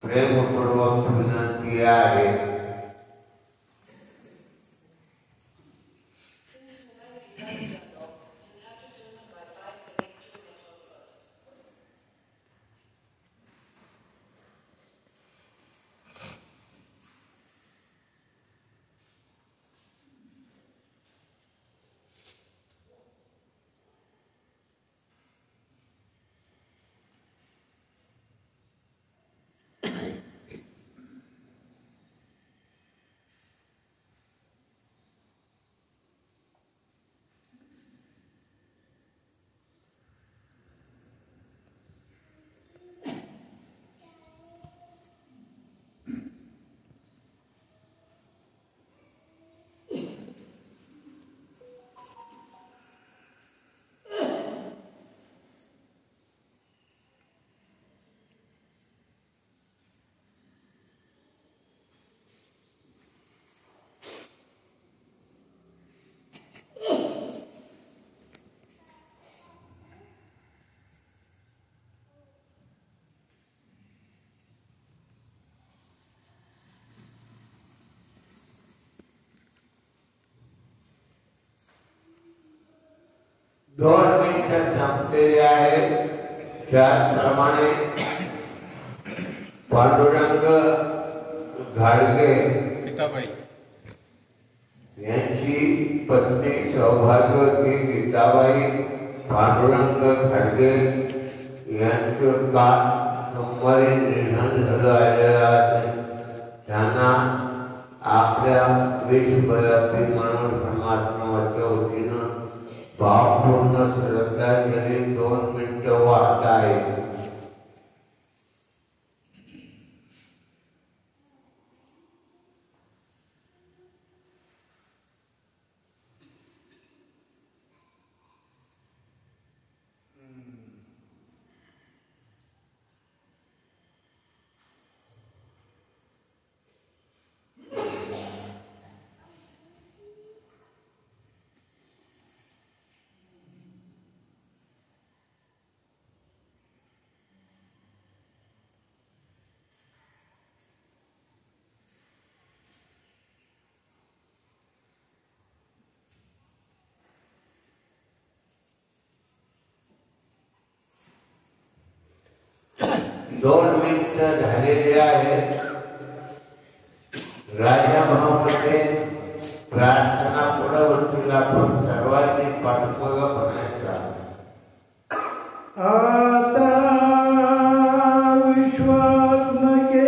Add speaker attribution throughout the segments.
Speaker 1: प्रेमपूर्वक विनंती आहे. दोन मिनिटं संपलेली आहेत. त्याचप्रमाणे पांडुरंग घाडगे यांची पत्नी सौभाग्यवती गीताबाई पांडुरंग घाडगे यांचं काल सोमवारी निधन झालं आहे. त्यांना आपल्या विश्वव्यापी मानव समाजच्या वतीनं भावपूर्ण श्रद्धांजली 2 मिनिटं वाहत आहे. दोन मिनिटं झालेली आहेत. राजा भावामध्ये प्रार्थना पुढवतील आपण सर्वांनी पाठपुरावा म्हणायचा.
Speaker 2: आता विश्वात्मके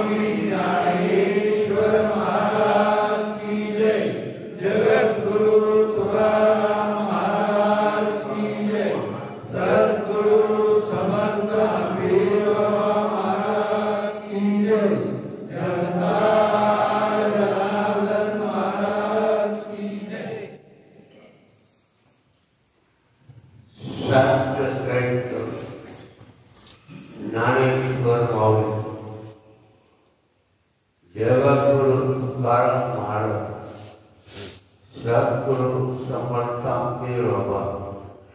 Speaker 2: स्वामी ज्ञानेश्वर महाराज की जय। जगद्गुरु तुकाराम महाराज की जय। सद्गुरु समर्थ हंबीर महाराज की जय। जगन्नाथ महाराज की जय।
Speaker 1: सत्यश्रेष्ठ ज्ञानेश्वर माऊली, जगद्गुरु तुकाराम महाराज, सद्गुरु समर्थांबीर बाबा,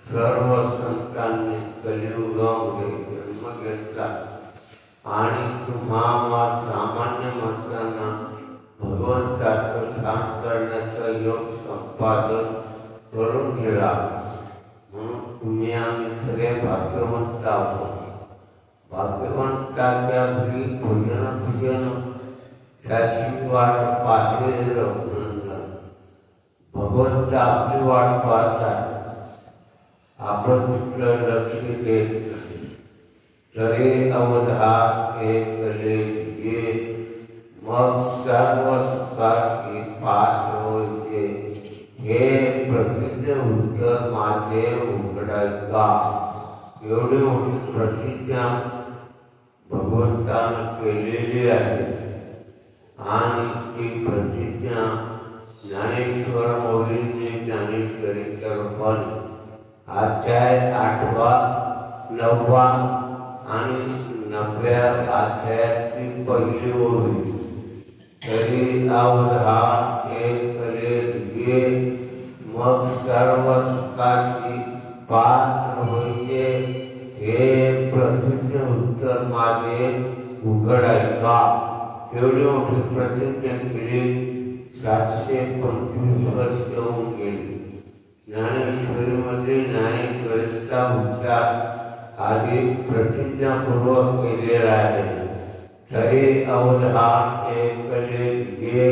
Speaker 1: सर्व संतांनी कलियुगामध्ये जन्म घेतला आणि तुम्हा सामान्य माणसांना भगवंताचं ध्यान करण्याचा योग संपादन करून दिला. म्हणून तुम्ही आम्ही खरे भाग्यवंत आहोत. भाग्यवंताच्या घरी भोजन पूजन त्याची वाट पाहिलेलं भगवंत आपली वाट पाहतात. आपण तिकडं लक्ष देत नाही. तरी अवधा एकले ये मग सर्व सुखाची पात्र होते. हे प्रसिद्ध उत्तर माझे उघडायका. एवढी मोठी प्रतिज्ञा भगवंतानं केलेली आहे आणि ती प्रतिज्ञा ज्ञानेश्वर माऊलींनी ज्ञानेश्वरीच्या रूपाने अध्याय 8वा 9वा आणि 9व्या अध्यायाची पहिली ओळी. तरी अवधा एकले ये मग सर्व सुखाची पात्र होईये. हे प्रतिज्ञ उत्तर माझे उघड ऐका. एवढी मोठी प्रतिज्ञा केली. 725 वर्ष होऊन गेली. ज्ञानेश्वरीमध्ये ज्ञानेश्वरीचा उच्चार आधी प्रतिज्ञापूर्वक केलेला आहे. तरी अवधा एकले ये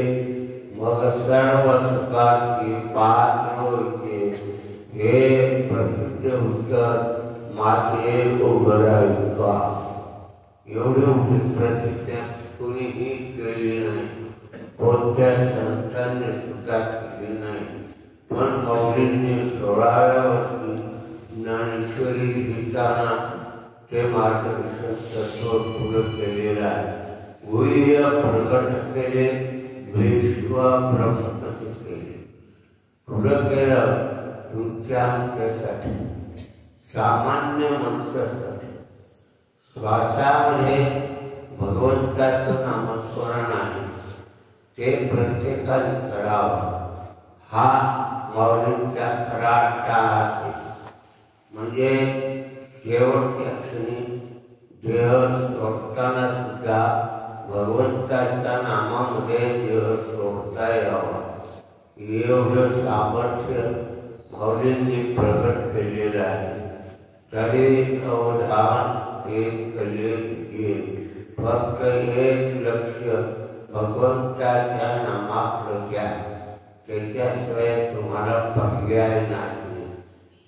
Speaker 1: मग सर्व सुखाची पात्र होईये. हे प्रसिद्ध उत्तर माझे उघड ऐका. एवढी मोठी प्रतिज्ञा कुणीही केली नाही. कोणत्या संतांनी सुद्धा केली नाही. पण माऊलींनी 16व्या वर्षी ज्ञानेश्वरी लिहिताना ते मार्गदर्शन तत्व पुढे केलेलं आहे. गुह्य प्रकट केले, विश्व ब्रह्मच केले. पुढे केलं तुमच्या आमच्यासाठी, सामान्य माणसासाठी. श्वासामध्ये भगवंताचं नामस्मरण आहे. ते प्रत्येकाने करावं. हा माऊलींचा खरा अट्टहास आहे. म्हणजे शेवटच्या क्षणी देह सोडताना सुद्धा भगवंताच्या नामामध्ये देह सोडता यावा. एवढं सामर्थ्य माऊलींनी प्रकट केलेलं आहे. तरी अवधान एकले ये. फक्त एक लक्ष भगवंताच्या नामाकडे द्या. त्याच्याशिवाय तुम्हाला पर्याय नाही.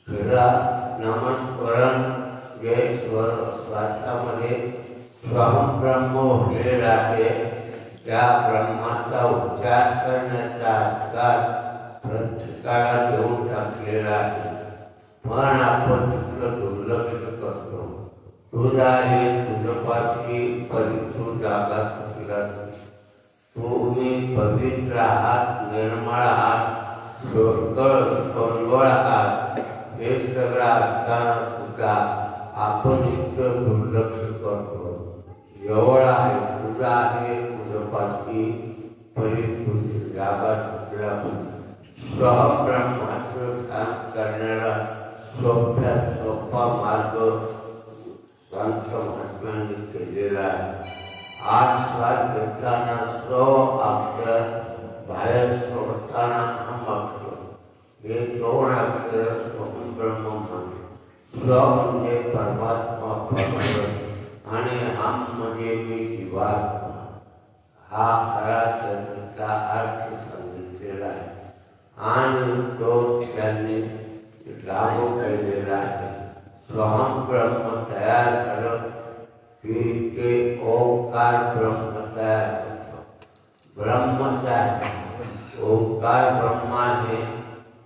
Speaker 1: खरा नामस्मरण जे श्वासामध्ये स्वयंब्रह्म उरलेला आहे त्या ब्रह्माचा उच्चार करण्याचा अधिकार प्रत्येकाला देऊन टाकलेला आहे. पण आपण तिकडं दुर्लक्ष करतो. तुझा आहे तुझपाशी पवित्र जागा सुटला. तुम्ही पवित्र आहात, निर्मळ आहात, सोंगळ आहात. हे सगळं असताना सुद्धा आपण इतकं दुर्लक्ष करतो. जवळ आहे, तुझा आहे तुझपाशी पवित्र जागा सुटला. स्वब्रह्माचं ध्यान करण्याला सोप्यात सोपा मार्ग संत महात्म्यांनी केलेला आहे. आज श्वास घेताना स्व अक्षर, बाहेर सोडताना हम अक्षर. हे 2 अक्षर स्वब्रह्म म्हणजे. स्व म्हणजे परमात्मा परमेश्वर आणि हम म्हणजे मी जीवात्मा. हा खरा त्याचा अर्थ सांगितलेला आहे आणि तो त्यांनी लागू केलेला आहे. स्वयं ब्रह्म तयार झालं की ते ओंकार ब्रह्म तयार ब्रह्मच आहे. ओंकार ब्रह्म आहे,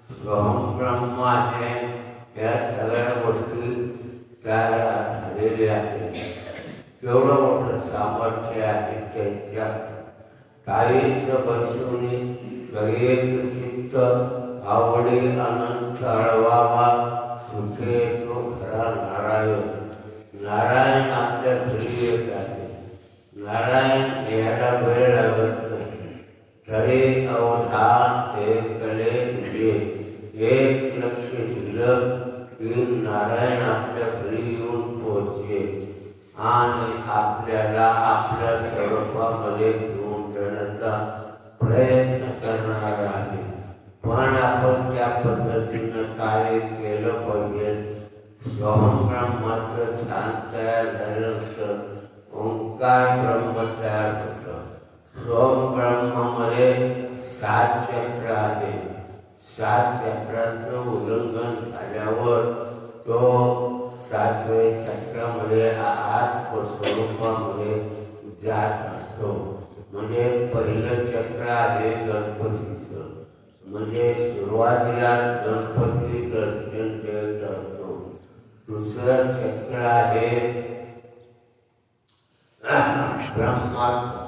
Speaker 1: सोहम ब्रह्म आहे. या सगळ्या गोष्टी तयार झालेल्या आहेत. केवढं मोठं सामर्थ्य आहे त्यांच्या. काहीच बसवणी करियेत चित्त, आवडी अनंत अळवावा, सुखे तो खरा नारायण. नारायण आपल्या घरी येत आहे. नारायण यायला वेळ लागत नाही. तरी अवधान एकले दिले, एक लक्ष दिलं की नारायण आपल्या घरी येऊन पोहोचले आणि आपल्याला आपल्या स्वरूपामध्ये घेऊन जाण्याचा प्रयत्न करणार आहे. पण आपण त्या पद्धतीनं कार्य केलं पाहिजे. सोहम ब्रह्माचं स्थान तयार झाल्यानंतर ओंकार ब्रह्म तयार होतं. सोहम ब्रह्मामध्ये 7 चक्र आहे. 7 चक्राचं उल्लंघन झाल्यावर तो 7वे चक्रामध्ये आत्मस्वरूपामध्ये जात असतो. म्हणजे पहिलं चक्र आहे गणपतीचं. म्हणजे सुरुवातीला गणपती दर्शन देत असतो. दुसरं चक्र आहे ब्रह्माचं.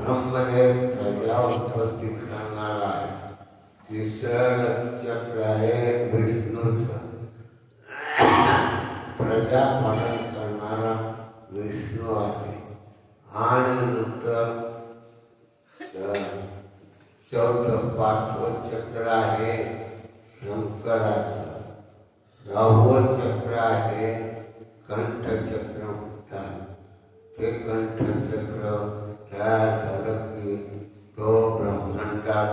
Speaker 1: ब्रह्मदेव प्रजा उत्पत्ती करणारा आहे. तिसरं चक्र आहे विष्णूचं. प्रजा पालन करणारा विष्णू आहे. आणि नंतर 4थं 5वं चक्र आहे शंकराचं. 6वं चक्र आहे कंठचक्र म्हणतात. ते कंठचक्र तयार झालं की तो ब्रह्मांडात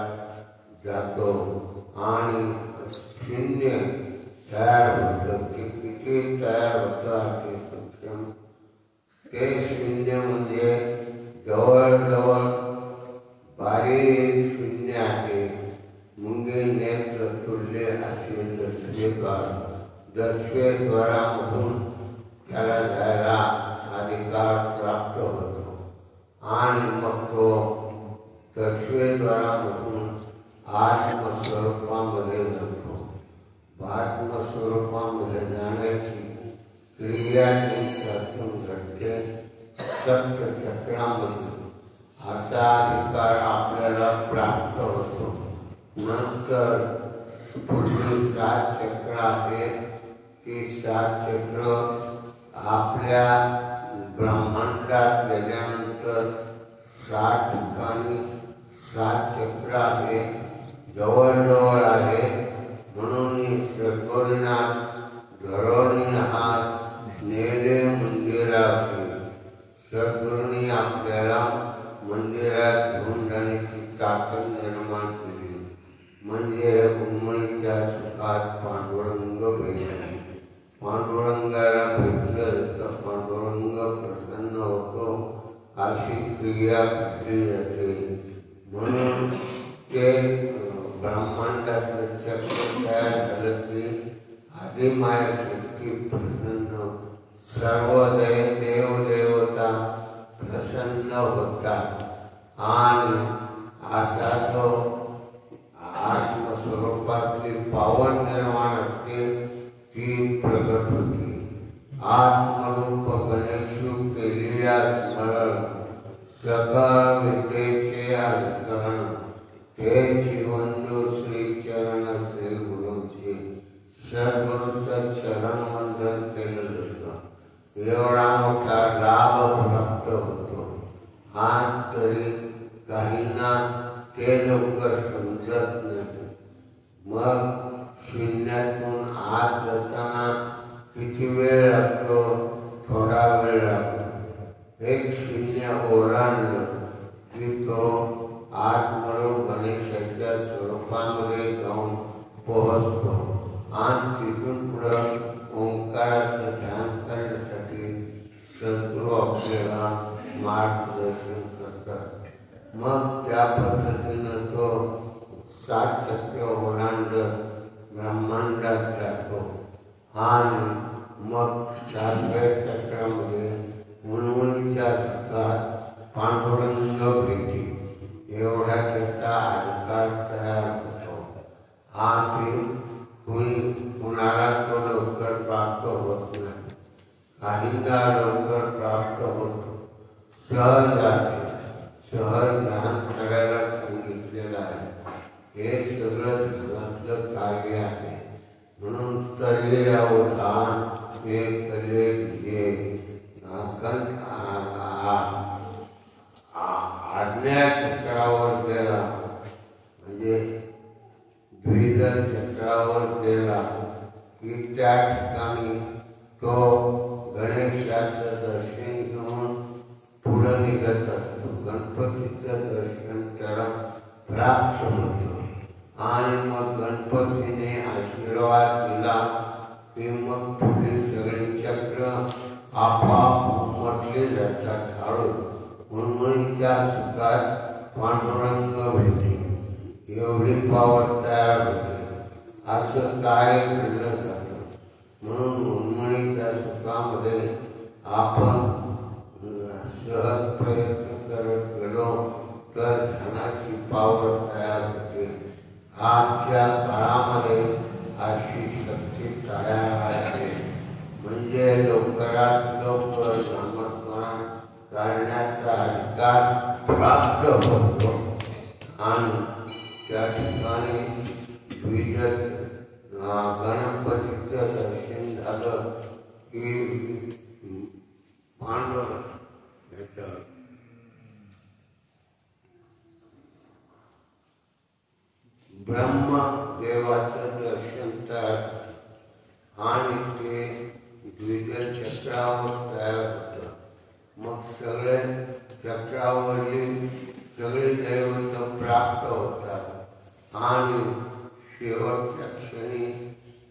Speaker 1: जातो आणि शून्य तयार होतं. ते किती तयार होतं ते सक्षम. ते शून्य म्हणजे जवळजवळ बारीक शून्य आहे. मुंगे नेत्र तुल्य असे दस्वेद्वारामधून त्याला जायला अधिकार प्राप्त होतो. आणि मग तो दस्वेद्वारामधून आत्मस्वरूपामध्ये जातो. आत्मस्वरूपामध्ये जाण्याची क्रिया त्यातून घडते. सप्तचक्रामध्ये असा अधिकार आपल्याला प्राप्त होतो. नंतर पुढील 7 चक्र आहेत. ती 7 चक्र आपल्या ब्रह्मांडात गेल्यानंतर 7 ठिकाणी 7 चक्र आहे. जवळजवळ आहेत. म्हणून सद्गुरूनाथ धरोणी हात नेले मंदिराकडे. सद्गुरूंनी आपल्याला मंदिरात घेऊन जाण्याची ताकद निर्माण केली. म्हणजे उन्मळीच्या सुखात पांडुरंग भेटले. पांडुरंगाला भेटलं तर पांडुरंग प्रसन्न होतो. अशी क्रिया घडली जाते. म्हणून ते ब्रह्मांडातलं चक्र तयार झालं की आदिमाया शक्ती प्रसन्न, सर्व देवदेवता प्रसन्न होतात. आणि असा तो आत्मस्वरूपातली पावन निर्माण असते ती प्रगट होती. आत्मरूप गणेशू केलिया स्मरण, सकळ विद्येचे अधिकरण, ते जीवनदो श्रीचरण श्री गुरूंचे. सद्गुरूचं चरण वंदन केलं जातं. एवढा मोठा लाभ प्राप्त होतो. आज तरी काहींना ते लवकर समजत नाही. मग शून्यातून आत जाताना किती वेळ लागतो? थोडा वेळ लागतो. एक शून्य ओलांडलं की तो आत्मरूप गणेशाच्या स्वरूपामध्ये जाऊन पोहोचतो. आणि तिथून पुढं ओंकाराचं ध्यान करण्यासाठी सद्गुरू आपल्याला मार्गदर्शन करतात. मग त्या पद्धतीनं तो 7 चक्र ओलांडत ब्रह्मांडात जातो. आणि मग 7व्या चक्रामध्ये मुनमुनी काहींना लवकर प्राप्त होतो. सहज आहे, सहज ध्यान करायला सांगितलेलं आहे. हे सगळं ध्यानातलं कार्य आहे. म्हणून तरी अवधान हे कले घे आज्ञा चक्रावर गेला म्हणजे द्विदल चक्रावर गेला की त्या ठिकाणी तो गणेशाचं दर्शन घेऊन पुढं निघत असतो. गणपतीचं दर्शन त्याला प्राप्त होतं आणि मग गणपतीने आशीर्वाद दिला की मग पुढे सगळे चक्र आपाप उमटले जातात. हळू मुनमुनीच्या सुखात पांडुरंग भेटे एवढी पावर तयार होते. असं कार्य घडलं जातं. म्हणून मुनमुनीच्या सुखामध्ये आपण सहज प्रयत्न करत गेलो तर ध्यानाची पावर तयार होते. आजच्या काळामध्ये अशी शक्ती तयार आहे. म्हणजे लवकरात लवकर नामस्मरण करण्याचा अधिकार प्राप्त होतो आणि त्या ठिकाणी गणपतीचं दर्शन झालं की ब्रह्मदेवाचं दर्शन तयार आणि ते द्विदल चक्रावर तयार होतं. मग सगळे चक्रावरील सगळे दैवत प्राप्त होतात आणि शेवटच्या क्षणी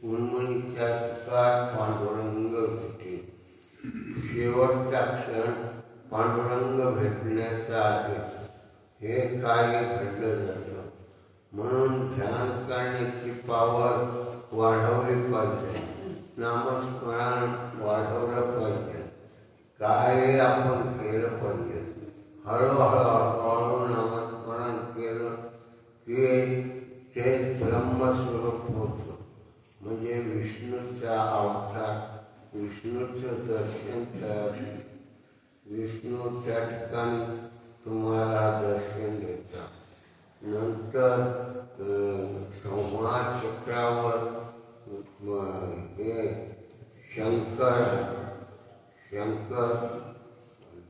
Speaker 1: मुनमुनीच्या सुखात पांडुरंग भेटे. शेवटचा क्षण पांडुरंग भेटण्याचा आहे. हे कार्य घडलं जातं. म्हणून ध्यान करण्याची पावर वाढवली पाहिजे. नामस्मरण वाढवलं पाहिजे. कार्य आपण केलं पाहिजे. हळूहळू नामस्मरण केलं की ते ब्रह्मस्वरूप होतं. म्हणजे विष्णूचा अवतार, विष्णूचं दर्शन तयार होतं. विष्णू त्या ठिकाणी तुम्हाला दर्शन देतात. नंतर संवाद चक्रावर हे शंकर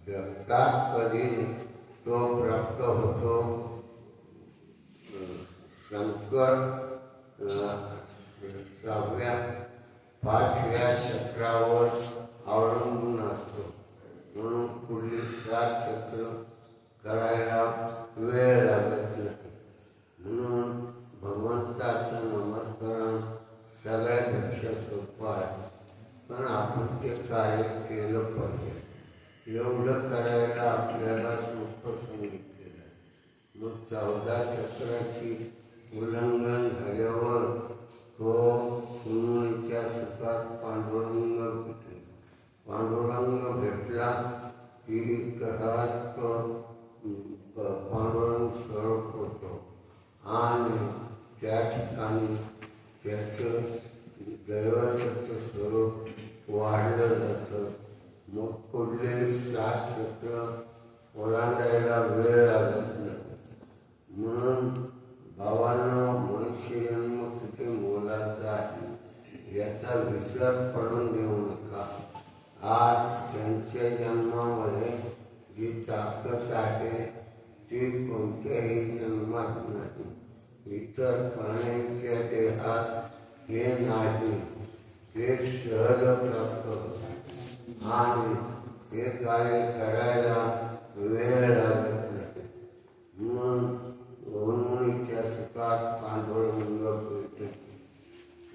Speaker 1: जगतात कधी तो प्राप्त होतो. शंकर 5व्या चक्रावर अवलंबून असतो. म्हणून पुढील 7 चक्र करायला वेळ लागत नाही. म्हणून भगवंताचं नमस्कारण सगळ्यापेक्षा सोपं आहे. पण आपण ते कार्य केलं पाहिजे. एवढं करायला आपल्याला सोपं सांगितलेलं आहे. मग 14 चक्राची उल्लंघन झाल्यावर तो मुनमुनीच्या सुखात पांडुरंग भेटले. पांडुरंग भेटला की तसाच तो पांडुरंग स्वरूप होतो आणि त्या ठिकाणी त्याचं दैवताचं स्वरूप वाढलं जातं. मग पुढले 7 चक्र ओलांडायला वेळ लागत नाही. म्हणून भावांनो, मनुष्य जन्म किती मोलाचा आहे याचा विसर पडून देऊ नका. आज त्यांच्या जन्मामध्ये जी ताकद आहे ती कोणत्याही जन्मात नाही. इतर प्राण्यांच्या देहात हे नाही. ते सहज प्राप्त होते आणि हे कार्य करायला वेळ लागत नाही. म्हणून मुनमुनीच्या सुखात पांडुरंग भेटे.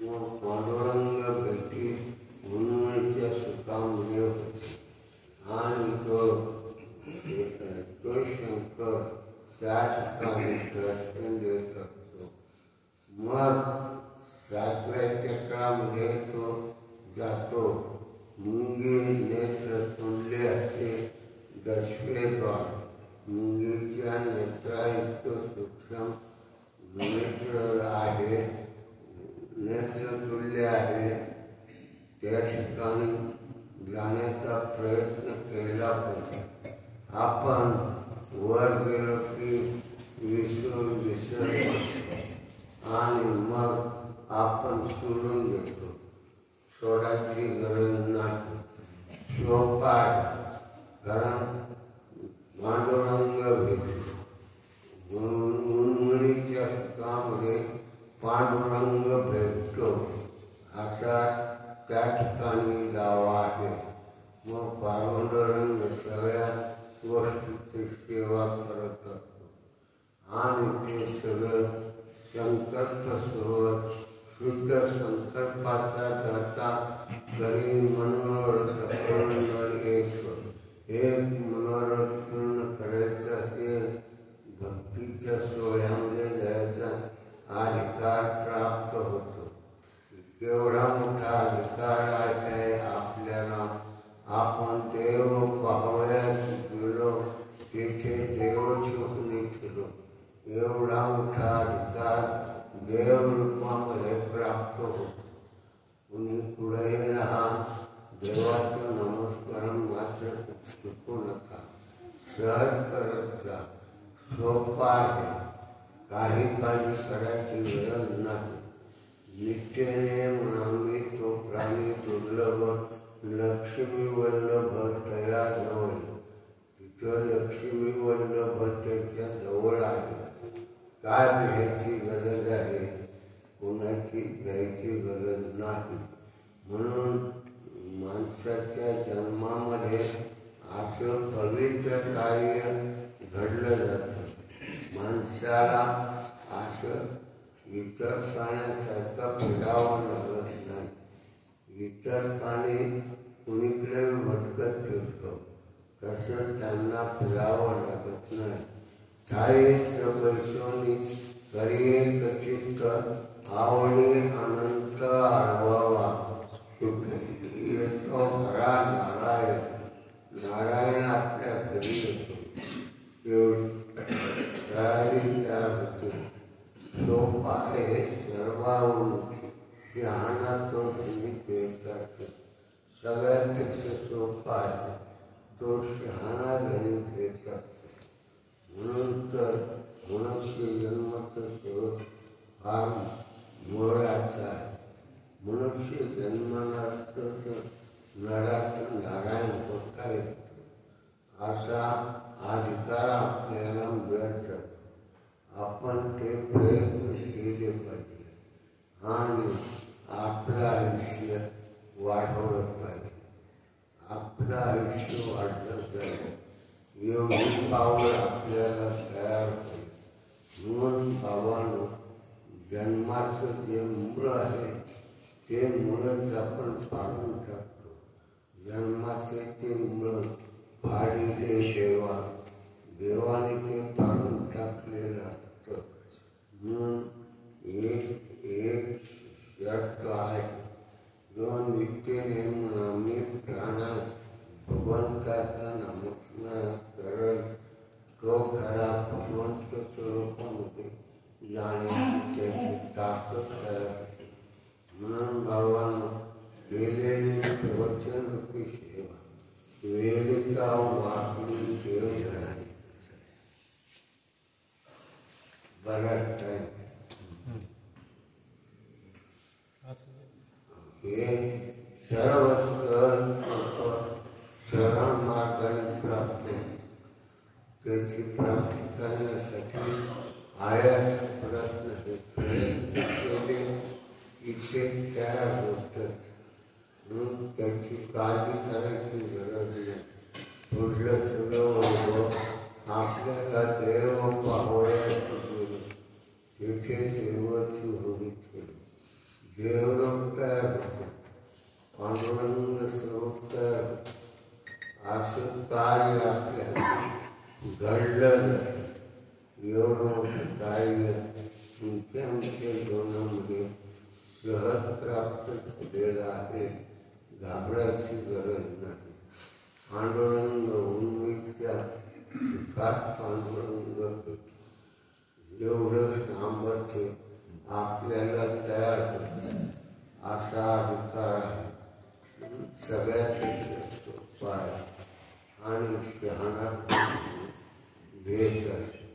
Speaker 1: मग पांडुरंग भेटी मुनमुनीच्या सुखामध्ये होते आणि तो शंकर त्या ठिकाणी दर्शन देत असतो. मग 7व्या चक्रामध्ये तो जातो. मुंगी नेत्र तुल्य असे 10वे द्वार. मुंगीच्या नेत्राइतकं सूक्ष्म नेत्र आहे, नेत्र तुल्य आहे. त्या ठिकाणी जाण्याचा जाण्याचा प्रयत्न केला पाहिजे. आपण वर गेलो की विसर आणि मग आपण सोडून देतो. सोडायची गरज नाही. सोपा आहे, कारण पांडुरंग भेटतो. मुनमुनीच्या सुखामध्ये पांडुरंग भेटतो असा त्या ठिकाणी दावा आहे. मग पांडुरंग सगळ्या गोष्टीची सेवा करत असतो आणि ते सगळं संकल्पसोबत शुद्ध संकल्पाचा करता घरी मनोरथ पूर्ण एक मनोरथ पूर्ण करायचं असेल, भक्तीच्या सोहळ्यामध्ये जायचा अधिकार प्राप्त होतो. केवढा मोठा अधिकार आहे आपल्याला. आपण देव पाहावयास गेलो, तिथे देवाची होणी केलो. एवढा मोठा अधिकार देवरूपामध्ये प्राप्त होतो. कुणी पुढे राहा, देवाचं नमस्कार मात्र चुकू नका. सहज करत जा. सोपा आहे, काही काळजी करायची गरज नाही. नित्यने म्हणामी तो प्राणी दुर्लभ, लक्ष्मी वल्लभ तया जवळ. तिथं लक्ष्मी वल्लभ त्याच्या जवळ आहे. काय घ्यायची गरज आहे? कोणाची घ्यायची गरज नाही. म्हणून माणसाच्या जन्मामध्ये असं पवित्र कार्य घडलं जातं. माणसाला असं इतर प्राण्यांसारखं फिरावं लागत नाही. इतर प्राणी कुणीकडे भटकत फिरतो, तसं त्यांना फिरावं लागत नाही. ठाईच बैसोनी करिये कचित्त, आवडे अनंत आळवावा. येतो खरा नारायण. नारायण आपल्या घरी येतो. तयारी तयार होते. सोपा आहे, सर्वाहून शहाणा तो धनी करतो. सगळ्यापेक्षा सोपा आहे, तो शहाणा धनी करतो. म्हणून तर मनुष्य जन्माचं स्वरूप फार मोलाचा आहे. मनुष्य जन्माला तर नराचं नारायण होता येतो, असा अधिकार आपल्याला मिळत जातो. आपण ते प्रयत्न केले पाहिजे आणि आपलं आयुष्य वाढवलं पाहिजे. आपलं आयुष्य वाढलं जाईल एवढी पावलं आपल्याला तयार होईल. म्हणून बाबांनो, जन्माचं जे मूळ आहे ते मूळच आपण फाडून टाकतो. जन्माचे ते मूळ फाडिले देवाने ते फाडून टाकलेलं असतं. म्हणून एक शर्त आहे, जो नित्यने नामी प्राणा भगवंताचं नामस्मरण करत तो खरा भगवंत स्वरूपामध्ये जाण्याची त्याची ताकद तयार होते. म्हणून भावांनो, केलेली प्रवचन रूपी सेवा वेदिका वाकडी देव झाली. बराच टाईम हे सर्व सरळ मार्गाने प्राप्त त्याची प्राप्ती करण्यासाठी आयास प्रयत्न केले इथे तयार होतं. म्हणून त्याची काळजी करायची गरज नाही. पुढलं सगळं वैभव आपल्याला देव पाहावयास गेलं, तिथे देवाची होळी केली. देवलोक तयार होतं, पांडुरंग स्वरूप तयार होतं. असं कार्य आपल्याला घडलं जातं. एवढं मोठं कार्य तुमच्या आमच्या जीवनामध्ये सहज प्राप्त झालेलं आहे. घाबरायची गरज नाही. पांडुरंग उन्मीच्या सुखात पांडुरंग होतो. एवढं सामर्थ्य आपल्याला तयार होतं. असा अधिकार आहे. सगळ्यापेक्षा शहाणा घेत असते.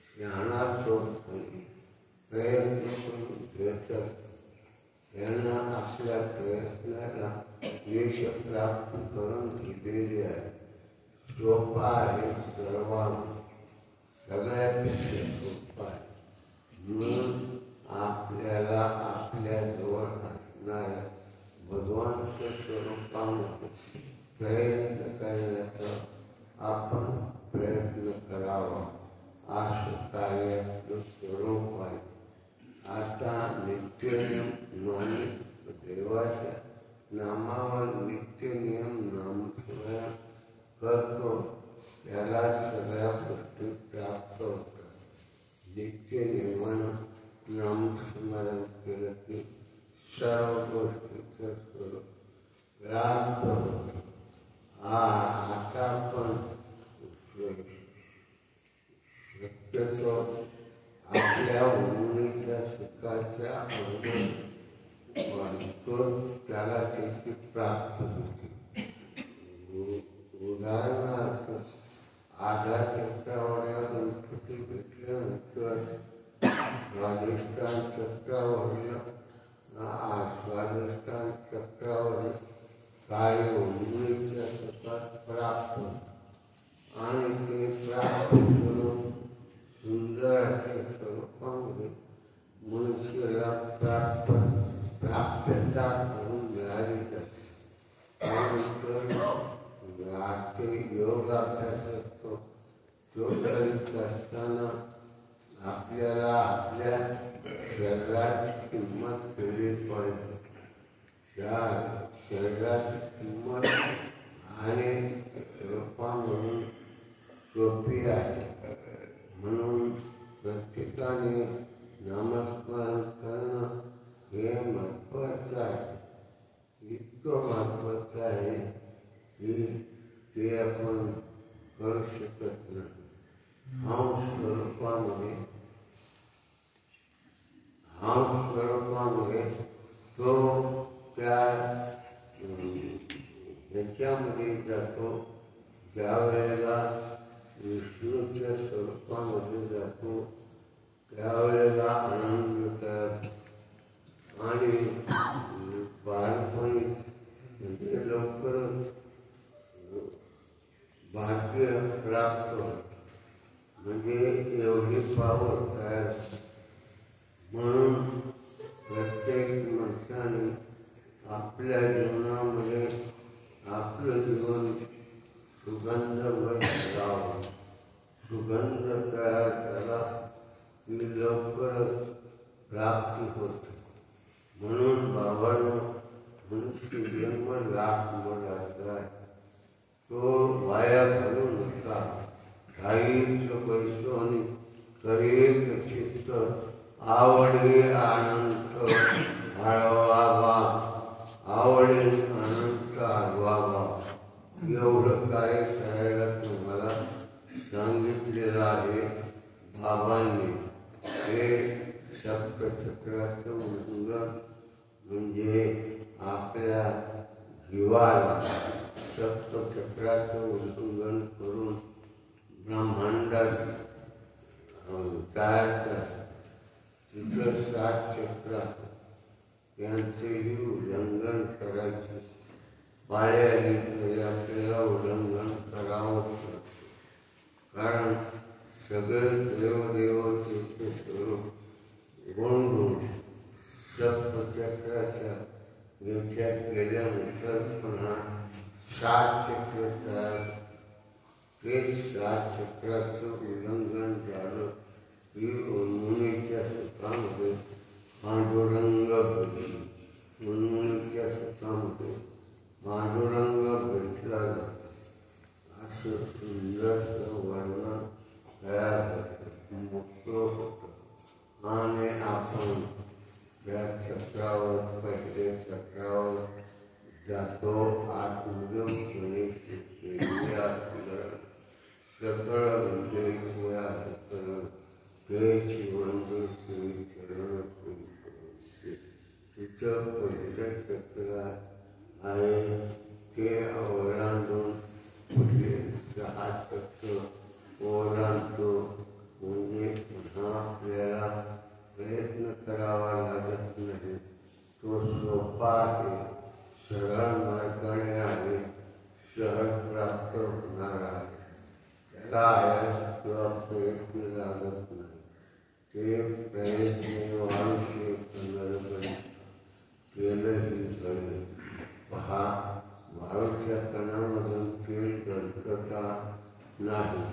Speaker 1: शहाणा सोडताना प्रयत्न करून घेत असतो. यांना आपल्या प्रयत्नाला यश प्राप्त करून दिलेले आहे. सोपा आहे सर्वांना, सगळ्यापेक्षा सोपा आहे. म्हणून आपल्याला आपल्याजवळ असणाऱ्या भगवान स्वरूपामध्ये प्रयत्न करण्याचा आपण प्रयत्न करावा, असं कार्याचं स्वरूप आहे. आता नित्यनियम देवाच्या नामावर नित्यनियम नामस्मरण करतो, त्याला सगळ्या गोष्टी प्राप्त होतात. नित्यनियमानं नामस्मरण केलं की सर्व गोष्टीचं स्वरूप प्राप्त होतं. आता पण शक्यतो आपल्या उन्नतीच्या सुखाच्या त्याला त्याची प्राप्त होते. उदाहरणार्थ आधा चक्रावरला गणपती भेटल्यानंतर स्वाधिष्ठान चक्रावरला स्वाधिष्ठान चक्रावर कार्य उन्नतीच्या सुखात प्राप्त होतं आणि ते प्राप्त करून सुंदर अशा स्वरूपामध्ये मनुष्याला प्राप्यता करून मिळाली जाते. त्यानंतर योग अभ्यास असतो. तो करीत असताना आपल्याला आपल्या शरीराची किंमत केली पाहिजे. त्या शरीराची किंमत अनेक रूपांमधून सोपी आहे. म्हणून प्रत्येकाने नामस्मरण करणं हे महत्त्वाचं आहे. इतकं महत्त्वाचं आहे की ते आपण करू शकत नाही. स्वरूपामध्ये तो त्या ह्याच्यामध्ये जातो. ज्यावेळेला विष्णूच्या स्वरूपामध्ये जातो त्यावेळेला आनंद होतात आणि बालपणी म्हणजे लवकरच भाग्य प्राप्त होतं. म्हणजे एवढी पावर तयार. म्हणून प्रत्येक माणसाने आपल्या जीवनामध्ये आपलं जीवन सुगंधमय करावं. सुगंध तयार झाला की लवकरच प्राप्ती होते. म्हणून बाबांनो, मनुष्य जन्म लाख मोलाचा आहे. तो वाया घालू नका. काहीच पैसोनी करेक चित्त आवडे अनंत हळवावा. आवडे अनंत हळवावा. एवढं काय करायला तुम्हाला सांगितलेलं आहे बाबांनी. हे सप्तचक्राचं उल्लंघन म्हणजे आपल्या जीवाला सप्तचक्राचं उल्लंघन करून ब्रह्मांडात जायचं. तिथं 7 चक्र त्यांचेही उल्लंघन करायचे. पाळी आली तरी आपल्याला उल्लंघन करावंच लागतं. कारण सगळे देवदेवतेचे स्वरूप गुण सप्तचक्राच्या याच्यात गेल्यानंतर पुन्हा 7 चक्र तयार. तेच 7 चक्राचं उल्लंघन झालं की उन्मुनीच्या सुखामध्ये पांडुरंग भेटली. उन्मुनीच्या सुखामध्ये पांडुरंग भेटला जातो. असं सुंदर वर्णन तयार होतं, मोकळं होतं. आणि आपण त्या चक्रावर पहिल्या चक्रावर जातो. आत्मयोगपणे सकळ विजय ते शिवंत श्री चरण तिथं पहिलं चक्र आहे. ते ओलांडून पुढे 6 प्राप्त होणार आहे. त्याला आयास किंवा प्रयत्न लागत नाही. ते प्रयत्न वाढूशे पुनर्गणी तेलही गळे. पहा, वाळूच्या कणामधून तेल गळतं का नाही.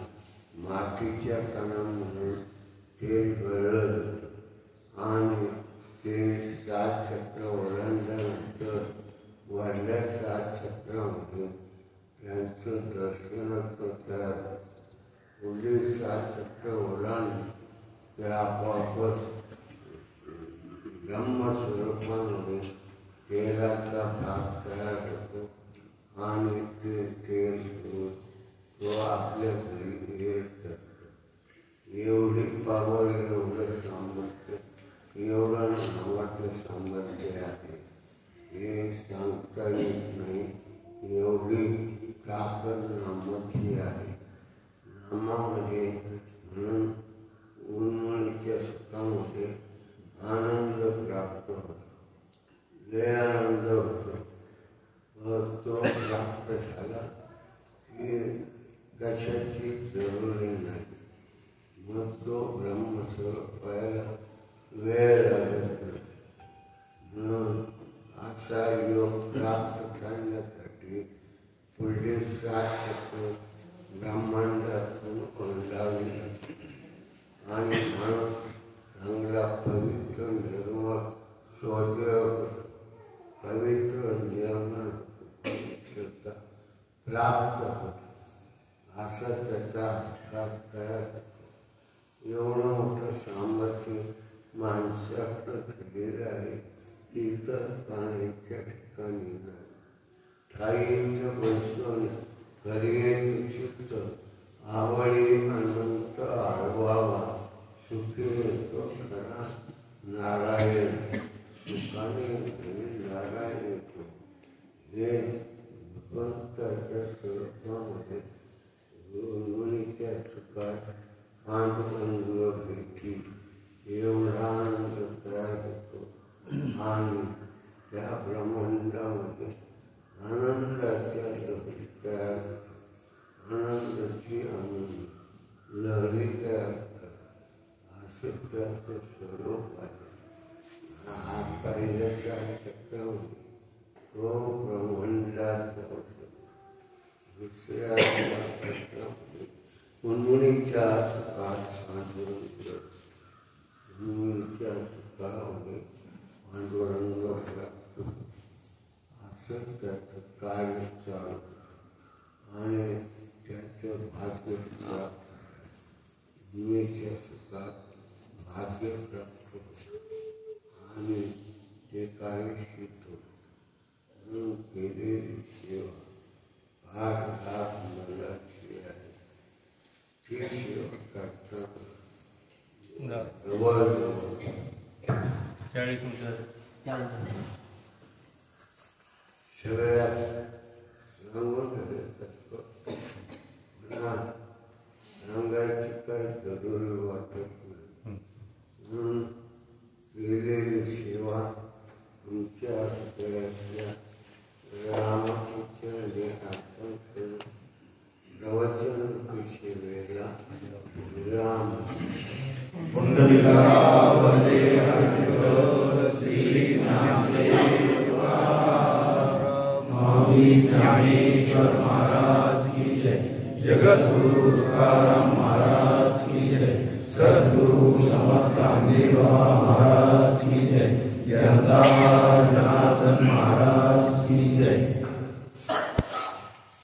Speaker 1: मातीच्या कणामधून तेल गळलं जातं आणि ते 7 चक्र ओलांडल्यानंतर वाढल्या 7 चक्रामध्ये त्यांचं दर्शनत्व तयार होतं. पुढील 7 चक्र ओलांडून ते आपोआपच ब्रह्मस्वरूपामध्ये तेलाचा भाग तयार होतो आणि ते तेल तो आपल्या घरी येत असतो. एवढी पावर, एवढं सामर्थ्य, एवढं नावाचं सामर्थ्य आहे. हे सांगता येत नाही. एवढी ताकद नामाची आहे. नामामध्ये म्हणून उन्मळीच्या सुखामध्ये आनंद प्राप्त होतो. लय आनंद होतो. तो प्राप्त झाला की कशाची जरुरी नाही. मग तो ब्रह्मस्वरूप व्हायला वेळ लागत नाही. म्हणून असा योग प्राप्त करण्यासाठी पुढे 7 चक्र ब्रह्मांडातून ओलांडली जाते आणि माणूस चांगला पवित्र निर्मळ स्वदेव पवित्र निर्मळ पवित्रता प्राप्त होतो. असा त्याचा आकार तयार होतो. एवढं मोठं सामर्थ्य माणसाकडं दिलेलं आहे. इतर प्राण्यांच्या ठिकाणी नाही. ठाईचं बैसोन करिये चित्त आवडी अनंत आळवावा सुखे तो खरा नारायण. सुखाने नारायण येतो. हे भगवंताच्या स्वरूपामध्ये मुनीच्या सुखात पांडुरंग भेटी एवढा आनंद तयार होतो आणि त्या ब्रह्मांडामध्ये आनंदाच्या लहरी तयार होतात. आनंदाची आनंद लहरी तयार होतात. असे त्याचं स्वरूप आहे. हा पहिल्याच्या चक्रामध्ये तो ब्रह्मांडाचा होतो. दुसऱ्या चक्रामध्ये मुनीच्या सुखात पांडुरंग, मुनीच्या सुखामध्ये पांडुरंग प्राप्त होतो. असं त्याचं कार्य चालू आणि त्याचं भाग्य प्राप्त. मुनीच्या सुखात भाग्य प्राप्त होतं आणि ते कार्य सिद्ध होतं. म्हणून केलेली सेवा फार लाभ मनाची आहे. ती सेवा करताना जवळ
Speaker 3: 40 मिनिटं
Speaker 1: सगळ्या सांगून मला सांगायची काही जरुरी वाटत नाही. म्हणून केलेली सेवा तुमच्या हृदयातल्या रामाच्या अर्पण करून प्रवचन सेवेला राम
Speaker 2: पुंडलिकावले हरिवल श्री नामदेव महावीर ज्ञानेश्वर महाराज की जय. जगद्गुरु तुकाराम महाराज की जय. सद्गुरु समर्थ महाराज की जय. जनता